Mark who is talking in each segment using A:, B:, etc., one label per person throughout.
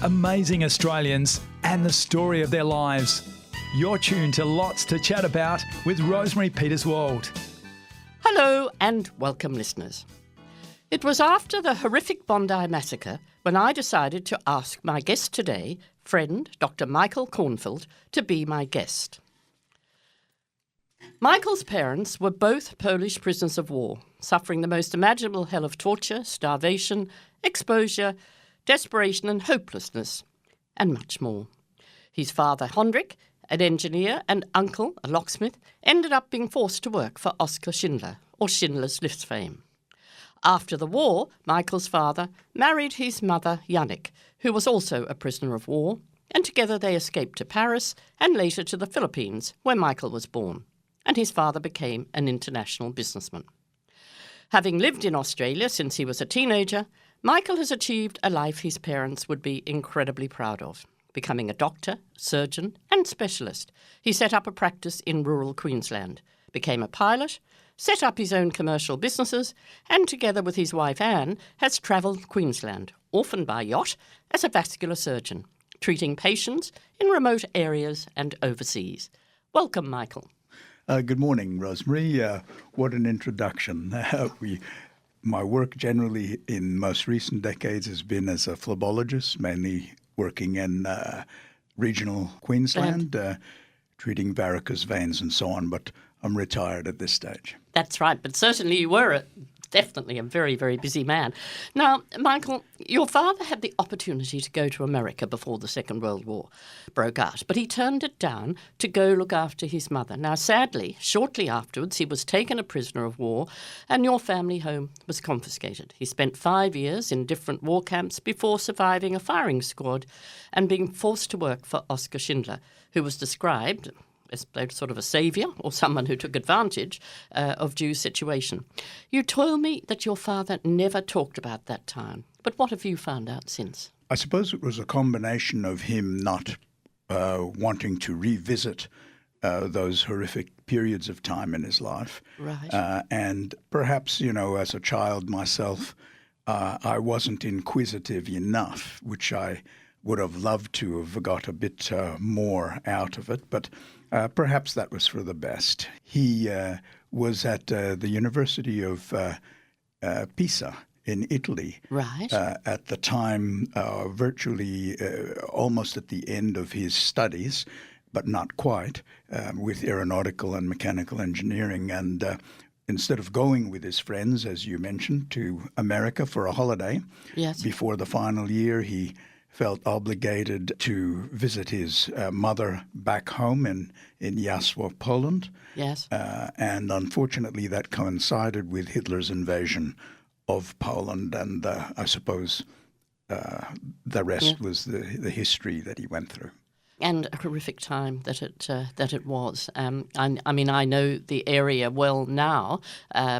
A: amazing Australians and the story of their lives. You're tuned to Lots to Chat About with Rosemary Peterswald.
B: Hello and welcome, listeners. It was after the horrific Bondi massacre when I decided to ask my guest today, friend Dr Michael Kornfeld, to be my guest. Michael's parents were both Polish prisoners of war, suffering the most imaginable hell of torture, starvation, exposure, desperation and hopelessness, and much more. His father, Hendrik, an engineer, and uncle, a locksmith, ended up being forced to work for Oskar Schindler, or Schindler's List fame. After the war, Michael's father married his mother, Jannik, who was also a prisoner of war, and together they escaped to Paris and later to the Philippines, where Michael was born, and his father became an international businessman. Having lived in Australia since he was a teenager, Michael has achieved a life his parents would be incredibly proud of. Becoming a doctor, surgeon and specialist, he set up a practice in rural Queensland, became a pilot, set up his own commercial businesses, and together with his wife Anne, has travelled Queensland, often by yacht, as a vascular surgeon, treating patients in remote areas and overseas. Welcome, Michael.
C: Good morning, Rosemary. What an introduction. My work generally in most recent decades has been as a phlebologist, mainly working in regional Queensland, treating varicose veins and so on, but I'm retired at this stage.
B: That's right, but certainly you were definitely a very, very busy man. Now, Michael, your father had the opportunity to go to America before the Second World War broke out, but he turned it down to go look after his mother. Now, sadly, shortly afterwards, he was taken a prisoner of war and your family home was confiscated. He spent 5 years in different war camps before surviving a firing squad and being forced to work for Oskar Schindler, who was described as sort of a saviour or someone who took advantage of Jews' situation. You told me that your father never talked about that time, but what have you found out since?
C: I suppose it was a combination of him not wanting to revisit those horrific periods of time in his life.
B: Right.
C: And perhaps, as a child myself, I wasn't inquisitive enough, which I would have loved to have got a bit more out of it, but perhaps that was for the best. He was at the University of Pisa in Italy.
B: Right.
C: At the time, virtually almost at the end of his studies, but not quite, with aeronautical and mechanical engineering. And instead of going with his friends, as you mentioned, to America for a holiday,
B: yes,
C: before the final year, he felt obligated to visit his mother back home in Jasło, Poland.
B: Yes.
C: And unfortunately, that coincided with Hitler's invasion of Poland. And I suppose the rest was the history that he went through.
B: And a horrific time that it was. I mean, I know the area well now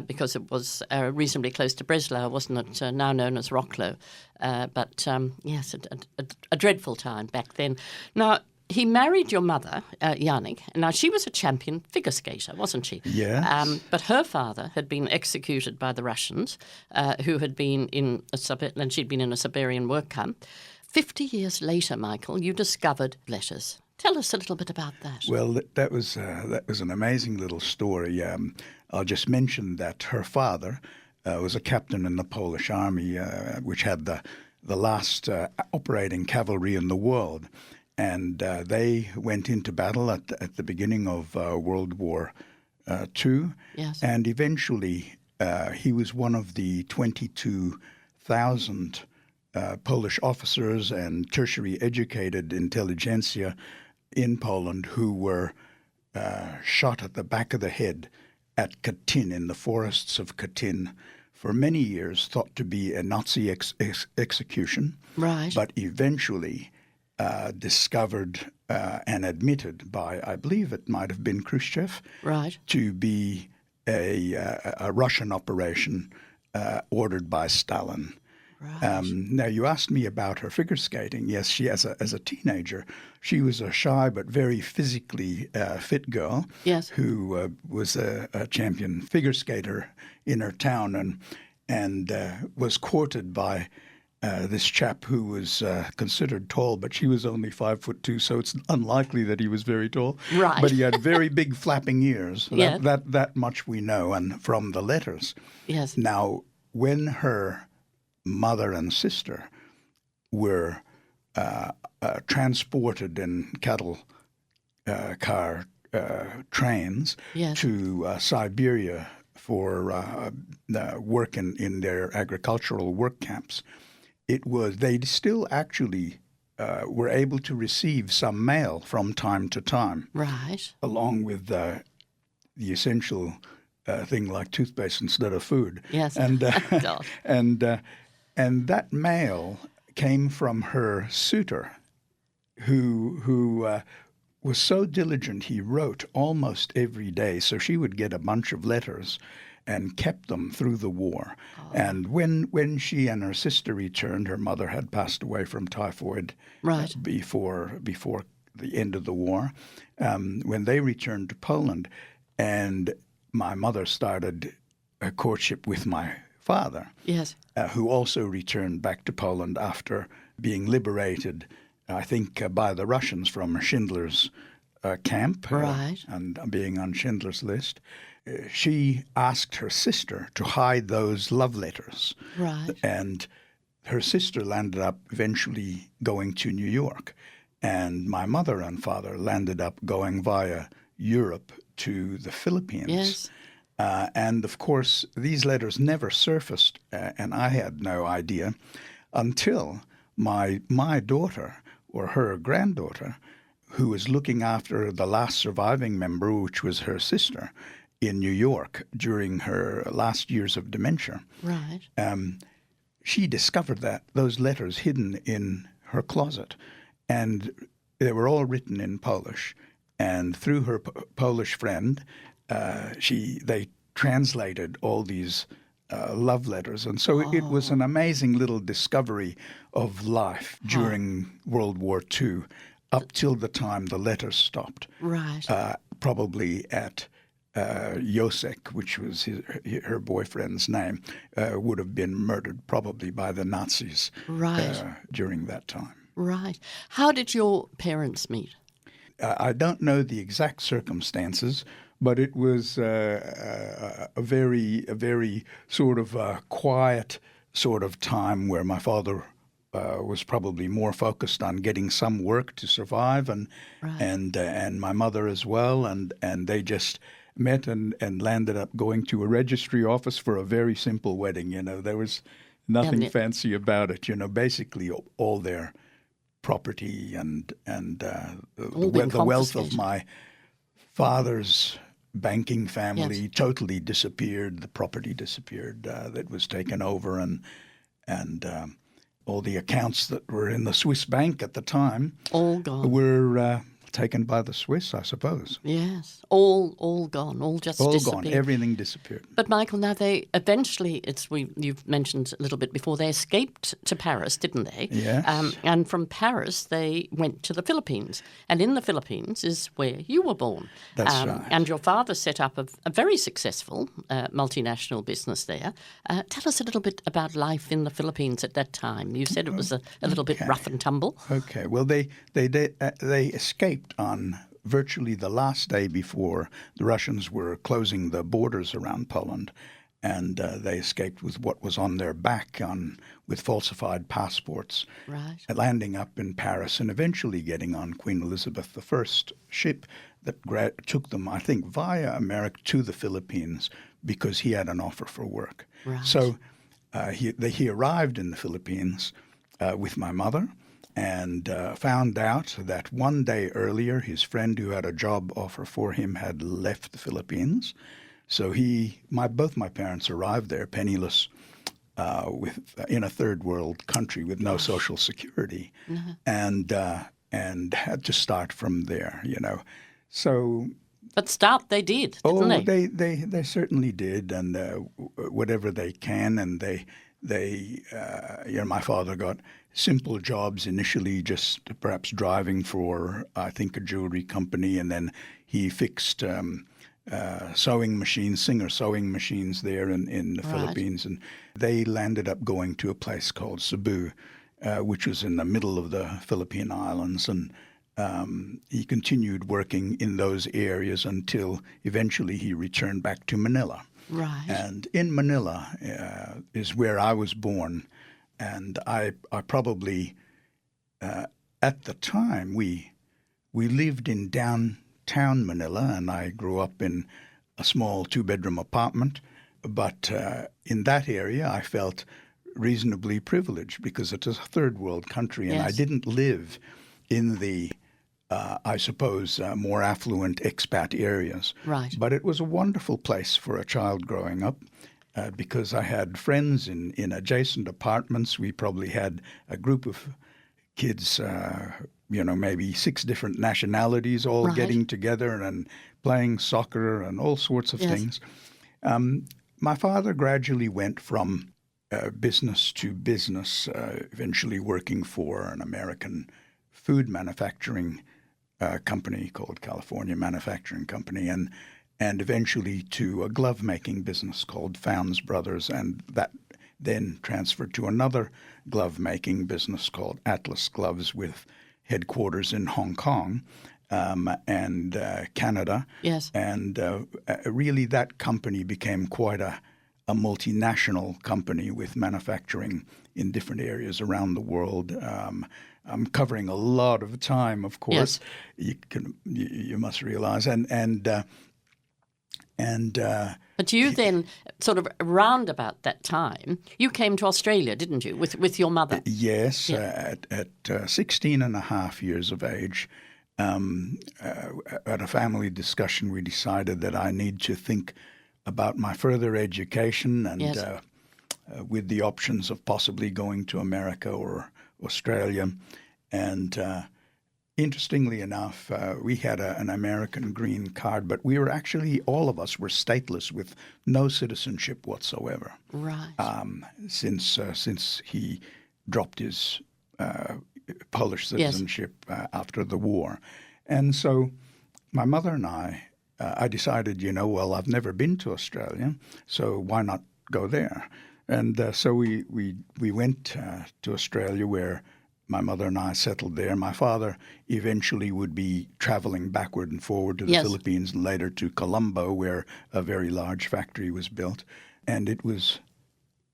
B: because it was reasonably close to Breslau, wasn't it? Now known as Rocklo. But yes, a dreadful time back then. Now, he married your mother, Jannik. Now, she was a champion figure skater, wasn't she?
C: Yes.
B: But her father had been executed by the Russians, who had been in and she'd been in a Siberian work camp. 50 years later, Michael, you discovered letters. Tell us a little bit about that.
C: Well, that was an amazing little story. I'll just mention that her father was a captain in the Polish army, which had the last operating cavalry in the world. And they went into battle at the beginning of World War II.
B: Yes.
C: And eventually he was one of the 22,000 Polish officers and tertiary educated intelligentsia in Poland who were shot at the back of the head at Katyn, in the forests of Katyn, for many years thought to be a Nazi execution,
B: right,
C: but eventually discovered and admitted by, I believe it might have been Khrushchev,
B: right,
C: to be a Russian operation ordered by Stalin.
B: Right.
C: Now, you asked me about her figure skating. Yes, she as a teenager, she was a shy but very physically fit girl.
B: Yes.
C: Who was a champion figure skater in her town and was courted by this chap who was considered tall, but she was only 5'2", so it's unlikely that he was very tall.
B: Right.
C: But he had very big flapping ears.
B: Yeah.
C: That much we know, and from the letters.
B: Yes.
C: Now, when her mother and sister were transported in cattle car trains
B: Yes.
C: to Siberia for work in their agricultural work camps, they still actually were able to receive some mail from time to time,
B: Right.
C: along with the essential thing like toothpaste instead of food.
B: Yes.
C: And
B: God.
C: and that mail came from her suitor, who was so diligent he wrote almost every day. So she would get a bunch of letters and kept them through the war.
B: Oh.
C: And when she and her sister returned, her mother had passed away from typhoid
B: Right.
C: before the end of the war. When they returned to Poland, and my mother started a courtship with my father,
B: Yes.
C: who also returned back to Poland after being liberated, I think, by the Russians from Schindler's camp,
B: Right.
C: and being on Schindler's List. She asked her sister to hide those love letters.
B: Right.
C: And her sister landed up eventually going to New York. And my mother and father landed up going via Europe to the Philippines.
B: Yes.
C: And, of course, these letters never surfaced, and I had no idea until my daughter, or her granddaughter, who was looking after the last surviving member, which was her sister, in New York during her last years of dementia.
B: Right.
C: She discovered those letters hidden in her closet, and they were all written in Polish. And through her Polish friend, they translated all these love letters. And so it was an amazing little discovery of life during World War II, up till the time the letters stopped.
B: Right.
C: Probably at Josek, which was her boyfriend's name, would have been murdered probably by the Nazis during that time.
B: Right. How did your parents meet?
C: I don't know the exact circumstances, but it was a very sort of quiet sort of time where my father was probably more focused on getting some work to survive, and my mother as well, and they just met and landed up going to a registry office for a very simple wedding. There was nothing fancy about it. Basically all their property and the wealth of my father's banking family totally disappeared. The property disappeared that was taken over, and all the accounts that were in the Swiss bank at the time
B: all gone.
C: Were taken by the Swiss, I suppose.
B: Yes, all gone, all just
C: all
B: disappeared.
C: Gone, everything disappeared.
B: But Michael, now they eventually, you've mentioned a little bit before, they escaped to Paris, didn't they?
C: Yes.
B: And from Paris they went to the Philippines, and in the Philippines is where you were born.
C: That's right.
B: And your father set up a very successful multinational business there. Tell us a little bit about life in the Philippines at that time. You said it was a little bit rough and tumble.
C: Okay. Well, they escaped on virtually the last day before the Russians were closing the borders around Poland, and they escaped with what was on their back with falsified passports,
B: right.
C: Landing up in Paris and eventually getting on Queen Elizabeth I ship that took them, I think, via America to the Philippines because he had an offer for work.
B: Right.
C: So he arrived in the Philippines with my mother, and found out that one day earlier his friend who had a job offer for him had left the Philippines. So both my parents arrived there penniless, in a third world country with no social security, and had to start from there. So.
B: But start they did, didn't they?
C: They certainly did, and whatever they can, and my father got simple jobs initially, just perhaps driving for, I think, a jewelry company, and then he fixed sewing machines, Singer sewing machines there in the Philippines. And they landed up going to a place called Cebu, which was in the middle of the Philippine Islands. And he continued working in those areas until eventually he returned back to Manila.
B: Right.
C: And in Manila is where I was born. And I probably, at the time, we lived in downtown Manila, and I grew up in a small 2-bedroom apartment. But in that area, I felt reasonably privileged because it was a third world country, and I didn't live in the, I suppose, more affluent expat areas.
B: Right.
C: But it was a wonderful place for a child growing up. Because I had friends in adjacent apartments. We probably had a group of kids, maybe 6 different nationalities all getting together and playing soccer and all sorts of things. My father gradually went from business to business, eventually working for an American food manufacturing company called California Manufacturing Company, and eventually to a glove-making business called Founds Brothers, and that then transferred to another glove-making business called Atlas Gloves with headquarters in Hong Kong and Canada.
B: Yes.
C: And really that company became quite a multinational company with manufacturing in different areas around the world. I'm covering a lot of time, of course.
B: Yes.
C: You must realize,
B: but you then, sort of around about that time, you came to Australia, didn't you, with your mother?
C: Yes, at 16 and a half years of age, at a family discussion, we decided that I need to think about my further education and with the options of possibly going to America or Australia. And interestingly enough, we had an American green card, but we were actually, all of us were stateless with no citizenship whatsoever.
B: Right.
C: Since he dropped his Polish citizenship after the war. And so my mother and I decided, well, I've never been to Australia, so why not go there? And so we went to Australia, where my mother and I settled there. My father eventually would be traveling backward and forward to the Philippines and later to Colombo, where a very large factory was built. And it was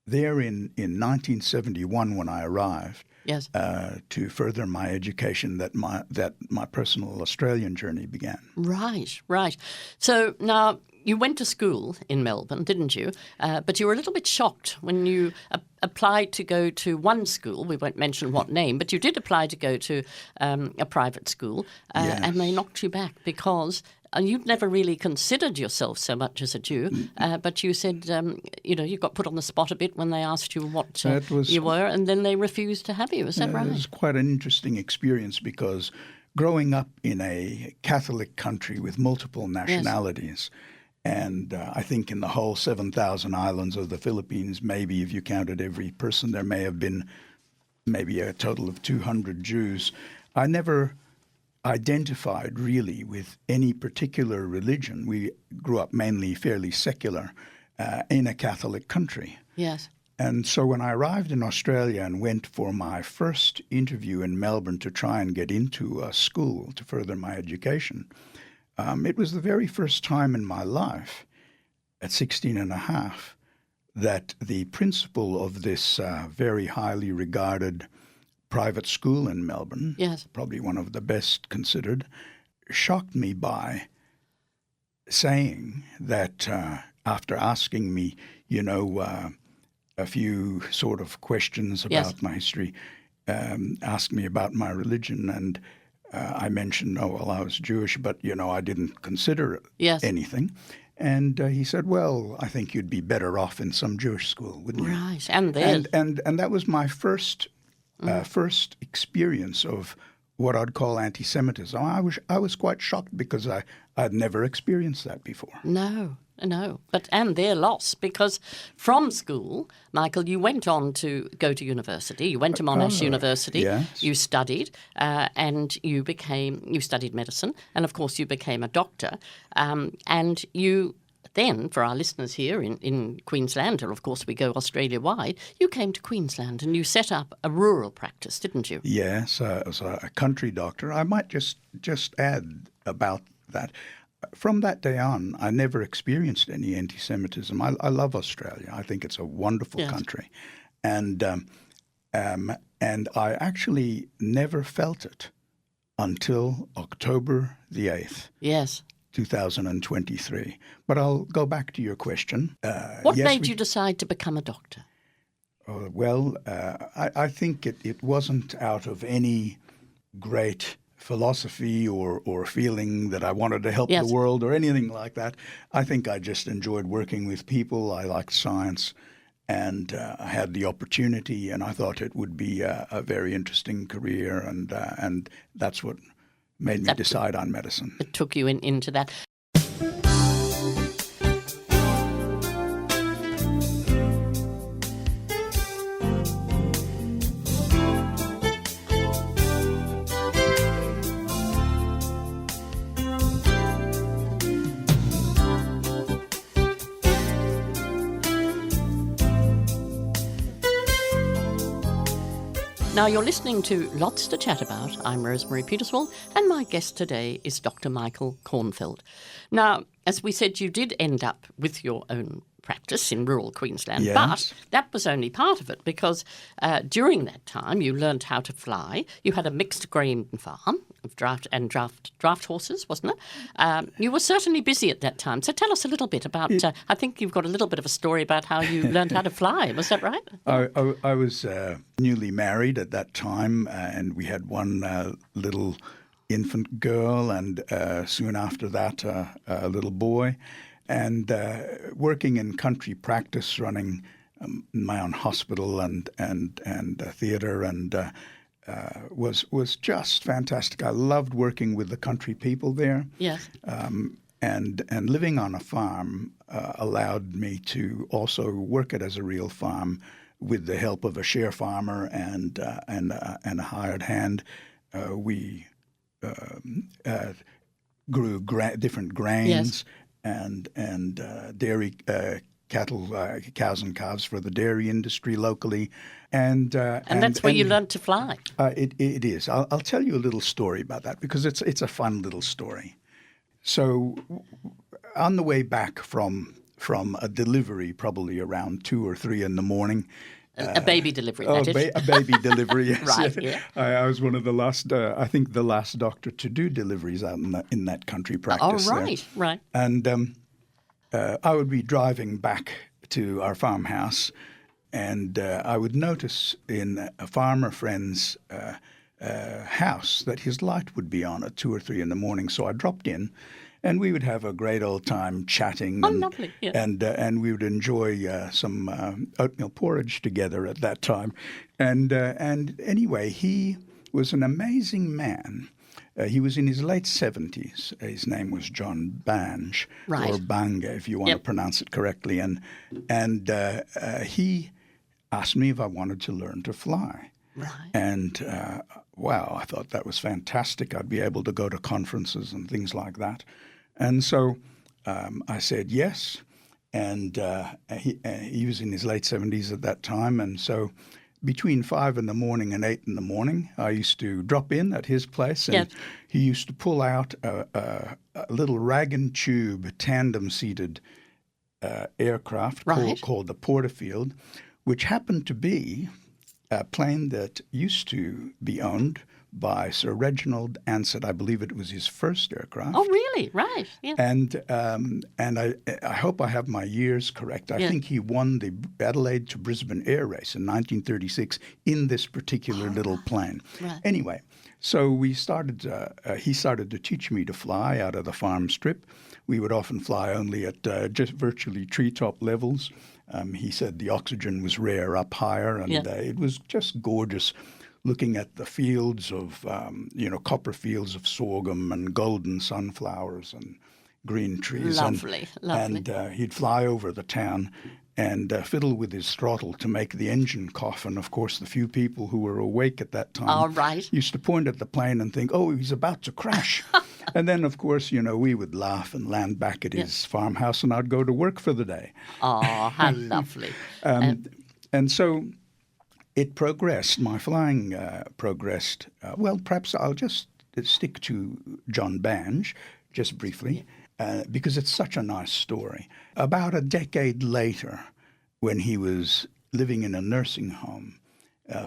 C: there in 1971 when I arrived to further my education that my personal Australian journey began.
B: Right. So now you went to school in Melbourne, didn't you? But you were a little bit shocked when you applied to go to one school. We won't mention what name, but you did apply to go to a private school, and they knocked you back because you'd never really considered yourself so much as a Jew, but you said, you got put on the spot a bit when they asked you what you were, and then they refused to have you. Is that right?
C: It was quite an interesting experience because growing up in a Catholic country with multiple nationalities, and I think in the whole 7,000 islands of the Philippines, maybe if you counted every person, there may have been maybe a total of 200 Jews. I never identified really with any particular religion. We grew up mainly fairly secular in a Catholic country.
B: Yes.
C: And so when I arrived in Australia and went for my first interview in Melbourne to try and get into a school to further my education, it was the very first time in my life, at 16 and a half, that the principal of this very highly regarded private school in Melbourne, probably one of the best considered, shocked me by saying that after asking me, a few sort of questions about my history, asked me about my religion, and I mentioned, I was Jewish, but, I didn't consider anything. And he said, well, I think you'd be better off in some Jewish school, wouldn't you?
B: Right, and then.
C: And that was my first experience of what I'd call anti-Semitism. I was quite shocked because I'd never experienced that before.
B: No. No, and their loss, because from school, Michael, you went on to go to university. You went to Monash University.
C: Yes.
B: You studied, and you studied medicine, and of course you became a doctor. And you then, for our listeners here in Queensland, or of course we go Australia-wide, you came to Queensland and you set up a rural practice, didn't you?
C: Yes, as a country doctor. I might just add about that. From that day on, I never experienced any anti-Semitism. I love Australia. I think it's a wonderful country. And I actually never felt it until October the 8th.
B: Yes.
C: 2023. But I'll go back to your question.
B: What made you decide to become a doctor?
C: I think it wasn't out of any great philosophy or feeling that I wanted to help the world or anything like that. I think I just enjoyed working with people. I liked science, and I had the opportunity, and I thought it would be a very interesting career, and that's what made me decide on medicine.
B: It took you into that. Now, you're listening to Lots to Chat About. I'm Rosemary Peterswald, and my guest today is Dr Michael Kornfeld. Now, as we said, you did end up with your own practice in rural Queensland, but that was only part of it, because during that time you learned how to fly. You had a mixed grain farm of draft horses, wasn't it? You were certainly busy at that time. So tell us a little bit about, I think you've got a little bit of a story about how you learned how to fly. Was that right?
C: I was newly married at that time, and we had one little infant girl, and soon after that a little boy. And working in country practice, running my own hospital and theatre, and was just fantastic. I loved working with the country people there.
B: Yes.
C: And living on a farm allowed me to also work it as a real farm with the help of a share farmer and a hired hand. We grew different grains.
B: Yes.
C: And dairy cattle, cows and calves for the dairy industry locally, and
B: that's where you learned to fly.
C: It is. I'll tell you a little story about that, because it's a fun little story. So, on the way back from a delivery, probably around 2 or 3 in the morning.
B: A baby delivery, that is.
C: A baby delivery, yes.
B: Right, yeah.
C: I was one of the last, I think the last doctor to do deliveries out in that country practice.
B: Oh, right, right.
C: And I would be driving back to our farmhouse, and I would notice in a farmer friend's house that his light would be on at 2 or 3 in the morning. So I dropped in, and we would have a great old time chatting.
B: Oh, lovely. Yeah.
C: And we would enjoy some oatmeal porridge together at that time. And anyway, he was an amazing man. He was in his late 70s. His name was John Bange, or Banga, if you want to pronounce it correctly. And he asked me if I wanted to learn to fly.
B: Right.
C: And wow, I thought that was fantastic. I'd be able to go to conferences and things like that. And so I said yes, and he was in his late 70s at that time. And so between 5 in the morning and 8 in the morning, I used to drop in at his place, and he used to pull out a little rag and tube tandem-seated aircraft called the Porterfield, which happened to be a plane that used to be owned by Sir Reginald Ansett. I believe it was his first aircraft.
B: Oh, really? Right. Yeah.
C: And I hope I have my years correct. I think he won the Adelaide to Brisbane air race in 1936 in this particular little plane.
B: Right.
C: Anyway, so we started. He started to teach me to fly out of the farm strip. We would often fly only at just virtually treetop levels. He said the oxygen was rare up higher, and it was just gorgeous looking at the fields of, copper fields of sorghum and golden sunflowers green trees.
B: Lovely.
C: And he'd fly over the town and fiddle with his throttle to make the engine cough. And, of course, the few people who were awake at that time used to point at the plane and think, oh, he's about to crash. And then, of course, we would laugh and land back at his farmhouse, and I'd go to work for the day.
B: Oh, how lovely.
C: And so it progressed. My flying progressed. Well, perhaps I'll just stick to John Bange just briefly. Because it's such a nice story. About a decade later, when he was living in a nursing home,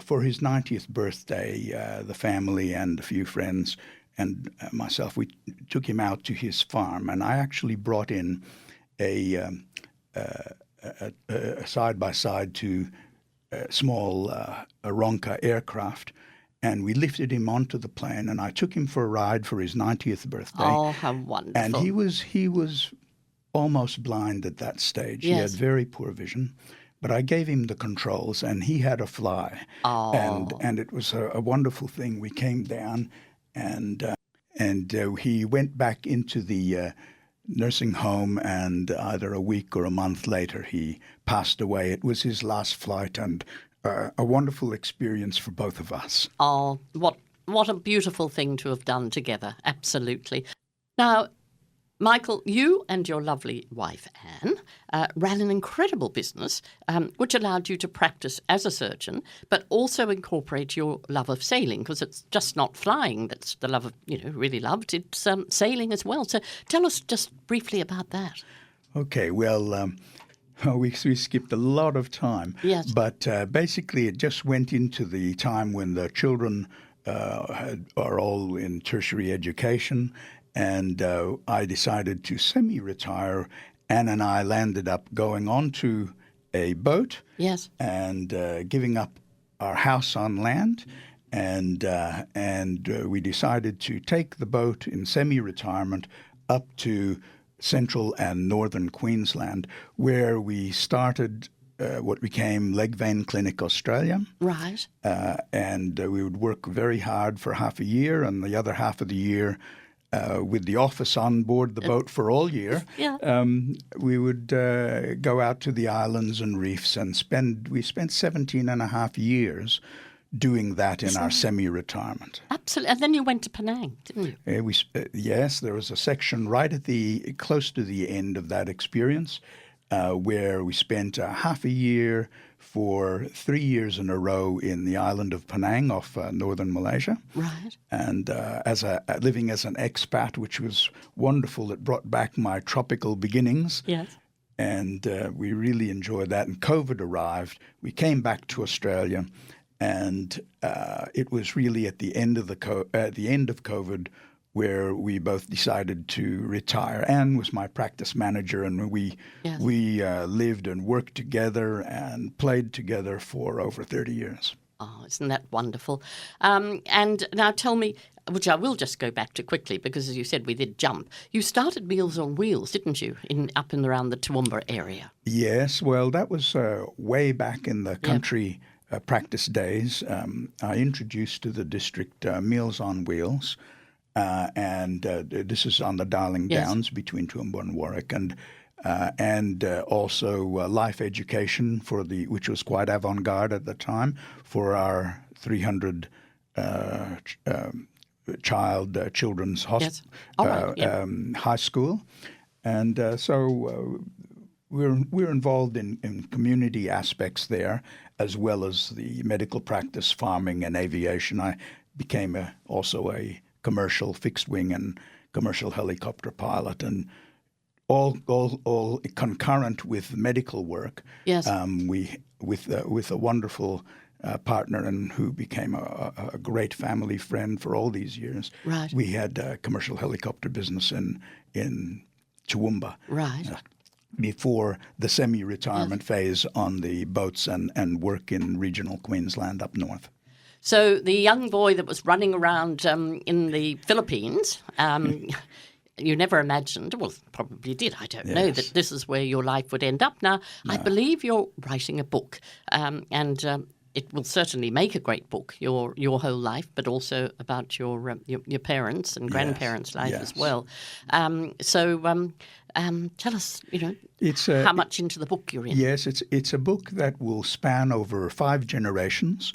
C: for his 90th birthday, the family and a few friends and myself, we took him out to his farm, and I actually brought in a side-by-side to a small Aeronca aircraft, and we lifted him onto the plane, and I took him for a ride for his 90th birthday.
B: Oh, how wonderful.
C: And he was almost blind at that stage. Yes. He had very poor vision. But I gave him the controls, and he had a fly.
B: Oh.
C: And it was a wonderful thing. We came down, and he went back into the nursing home, and either a week or a month later, he passed away. It was his last flight, and a wonderful experience for both of us.
B: Oh, what a beautiful thing to have done together. Absolutely. Now, Michael, you and your lovely wife, Anne, ran an incredible business which allowed you to practice as a surgeon, but also incorporate your love of sailing, because it's just not flying that's the love of, really loved. It's sailing as well. So tell us just briefly about that.
C: Okay, well, we skipped a lot of time.
B: Yes.
C: But basically it just went into the time when the children are all in tertiary education, and I decided to semi-retire. Anne and I landed up going onto a boat.
B: Yes.
C: And giving up our house on land. And we decided to take the boat in semi-retirement up to central and northern Queensland, where we started what became Leg Vein Clinic Australia.
B: Right.
C: And we would work very hard for half a year, and the other half of the year, with the office on board the boat for all year, we would go out to the islands and reefs and we spent 17 and a half years doing that in our semi-retirement.
B: Absolutely. And then you went to Penang, didn't you?
C: Yes, there was a section right at close to the end of that experience where we spent half a year for 3 years in a row in the island of Penang off northern Malaysia.
B: Right.
C: And living as an expat, which was wonderful. It brought back my tropical beginnings.
B: Yes.
C: And we really enjoyed that. And COVID arrived. We came back to Australia. And it was really at the end of COVID where we both decided to retire. Anne was my practice manager, and we lived and worked together and played together for over 30 years.
B: Oh, isn't that wonderful? And now tell me, which I will just go back to quickly, because as you said, we did jump. You started Meals on Wheels, didn't you, up and around the Toowoomba area? Yes,
C: well, that was way back in the country practice days. I introduced to the district Meals on Wheels, and this is on the Darling Downs between Toowoomba and Warwick, and also life education which was quite avant-garde at the time, for our 300 children's high school, and so we're involved in community aspects there, as well as the medical practice, farming, and aviation. I became also a commercial fixed wing and commercial helicopter pilot, and all concurrent with medical work.
B: Yes.
C: We with a wonderful partner, and who became a great family friend for all these years.
B: Right.
C: We had a commercial helicopter business in Toowoomba.
B: Right.
C: Before the semi-retirement phase on the boats and work in regional Queensland up north.
B: So the young boy that was running around in the Philippines, you never imagined, well, probably did, I don't know, that this is where your life would end up. Now, I believe you're writing a book, and it will certainly make a great book, your whole life, but also about your parents and grandparents' life as well. Tell us, how much into the book you're in.
C: Yes, it's a book that will span over 5 generations,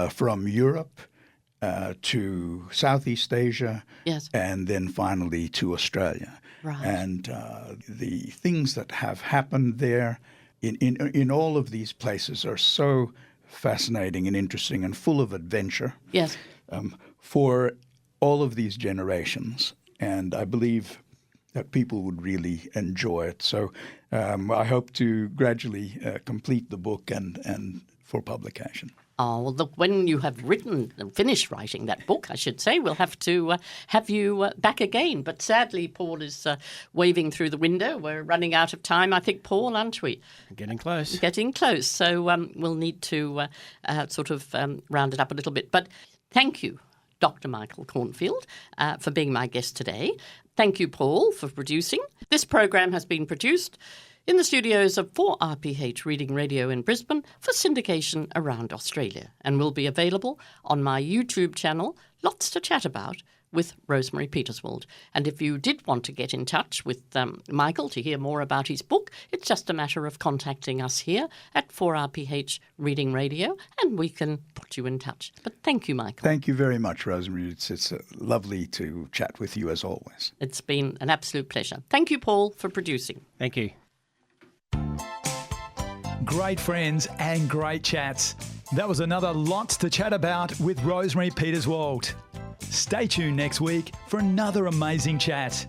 C: from Europe to Southeast Asia, and then finally to Australia.
B: Right.
C: And the things that have happened there in all of these places are so fascinating and interesting and full of adventure.
B: Yes.
C: For all of these generations. And I believe that people would really enjoy it. So I hope to gradually complete the book and for publication.
B: Oh, well, look, when you have finished writing that book, I should say, we'll have to have you back again. But sadly, Paul is waving through the window. We're running out of time, I think, Paul, aren't we?
D: Getting close.
B: Getting close. So we'll need to round it up a little bit. But thank you, Dr. Michael Kornfeld, for being my guest today. Thank you, Paul, for producing. This program has been produced in the studios of 4RPH Reading Radio in Brisbane for syndication around Australia, and will be available on my YouTube channel, Lots to Chat About, with Rosemary Peterswald. And if you did want to get in touch with Michael to hear more about his book, it's just a matter of contacting us here at 4RPH Reading Radio, and we can put you in touch. But thank you, Michael.
C: Thank you very much, Rosemary. It's lovely to chat with you as always.
B: It's been an absolute pleasure. Thank you, Paul, for producing.
D: Thank you.
A: Great friends and great chats. That was another Lots to Chat About with Rosemary Peterswald. Stay tuned next week for another amazing chat.